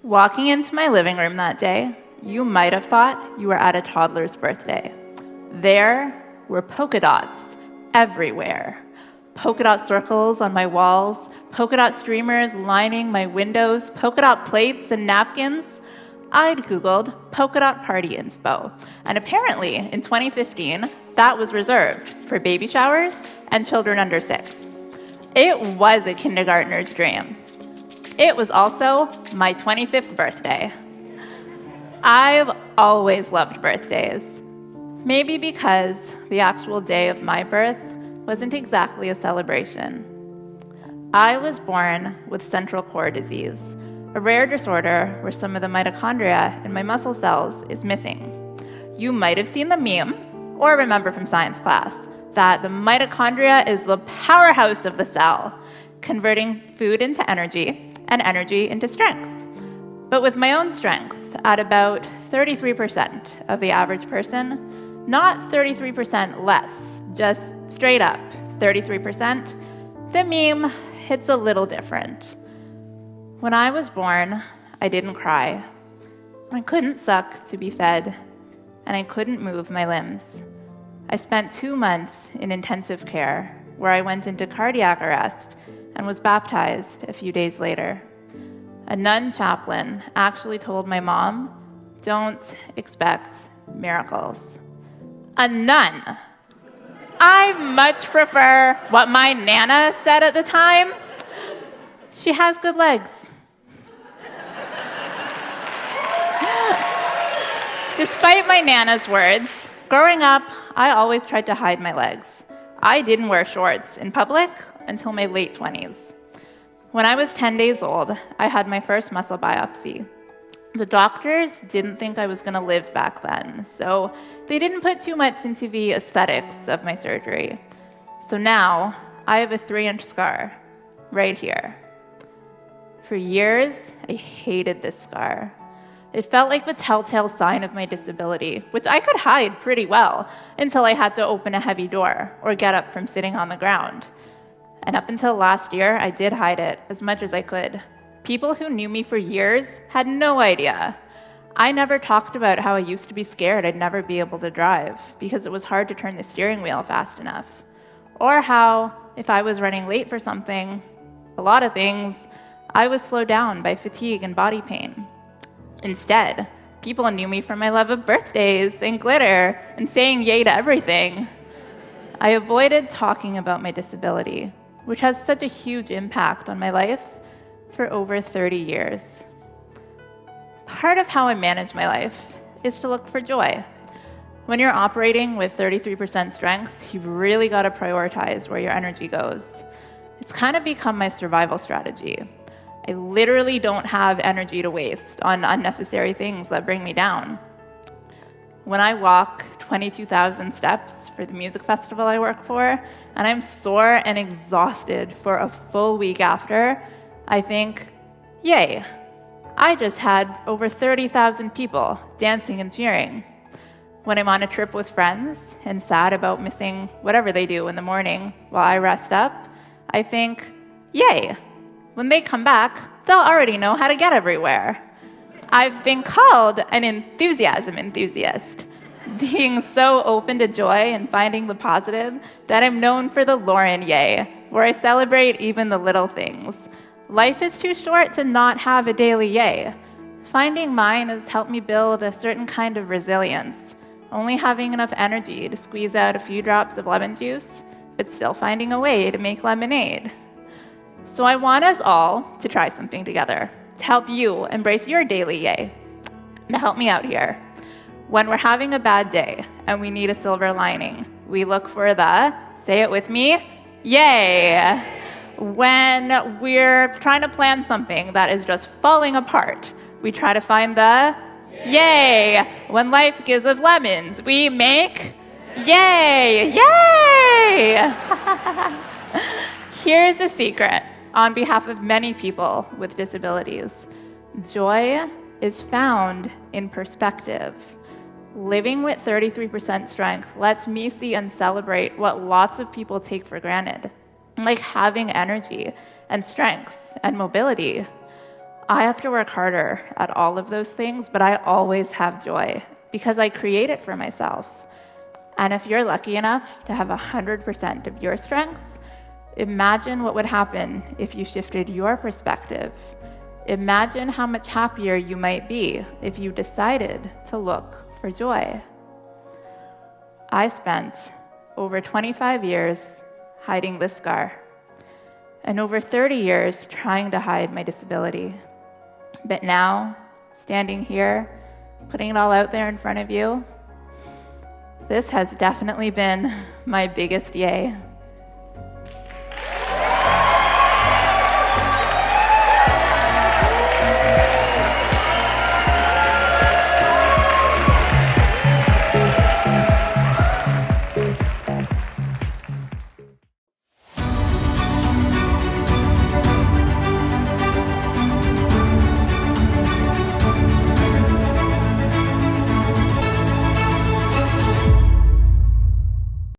Walking into my living room that day, you might have thought you were at a toddler's birthday. There were polka dots everywhere. Polka dot circles on my walls, polka dot streamers lining my windows, polka dot plates and napkins. I'd Googled polka dot party inspo, and apparently in 2015, that was reserved for baby showers and children under 6. It was a kindergartner's dream. It was also my 25th birthday. I've always loved birthdays. Maybe because the actual day of my birth wasn't exactly a celebration. I was born with central core disease, a rare disorder where some of the mitochondria in my muscle cells is missing. You might have seen the meme, or remember from science class, that the mitochondria is the powerhouse of the cell, converting food into energy and energy into strength. But with my own strength at about 33% of the average person, not 33% less, just straight up 33%, the meme hits a little different. When I was born, I didn't cry. I couldn't suck to be fed, and I couldn't move my limbs. I spent 2 months in intensive care, where I went into cardiac arrest and was baptized a few days later. A nun chaplain actually told my mom, "Don't expect miracles." A nun. I much prefer what my Nana said at the time. She has good legs. Despite my Nana's words, growing up, I always tried to hide my legs. I didn't wear shorts in public until my late 20s. When I was 10 days old, I had my first muscle biopsy. The doctors didn't think I was going to live back then, so they didn't put too much into the aesthetics of my surgery. So now, I have a 3-inch scar right here. For years, I hated this scar. It felt like the telltale sign of my disability, which I could hide pretty well until I had to open a heavy door or get up from sitting on the ground. And up until last year, I did hide it as much as I could. People who knew me for years had no idea. I never talked about how I used to be scared I'd never be able to drive because it was hard to turn the steering wheel fast enough. Or how, if I was running late for something, a lot of things, I was slowed down by fatigue and body pain. Instead, people knew me for my love of birthdays and glitter and saying yay to everything. I avoided talking about my disability, which has such a huge impact on my life, for over 30 years. Part of how I manage my life is to look for joy. When you're operating with 33% strength, you've really got to prioritize where your energy goes. It's kind of become my survival strategy. I literally don't have energy to waste on unnecessary things that bring me down. When I walk 22,000 steps for the music festival I work for, and I'm sore and exhausted for a full week after, I think, yay, I just had over 30,000 people dancing and cheering. When I'm on a trip with friends and sad about missing whatever they do in the morning while I rest up, I think, yay, when they come back, they'll already know how to get everywhere. I've been called an enthusiasm enthusiast, being so open to joy and finding the positive that I'm known for the Lauren Yay, where I celebrate even the little things. Life is too short to not have a daily yay. Finding mine has helped me build a certain kind of resilience, only having enough energy to squeeze out a few drops of lemon juice, but still finding a way to make lemonade. So I want us all to try something together to help you embrace your daily yay. Now help me out here. When we're having a bad day and we need a silver lining, we look for the, say it with me, yay. When we're trying to plan something that is just falling apart, we try to find the yay. When life gives us lemons, we make yay. Yay! Here's a secret on behalf of many people with disabilities. Joy is found in perspective. Living with 33% strength lets me see and celebrate what lots of people take for granted, like having energy and strength and mobility. I have to work harder at all of those things, but I always have joy because I create it for myself. And if you're lucky enough to have 100% of your strength, imagine what would happen if you shifted your perspective. Imagine how much happier you might be if you decided to look for joy. I spent over 25 years hiding this scar, and over 30 years trying to hide my disability. But now, standing here, putting it all out there in front of you, this has definitely been my biggest yay.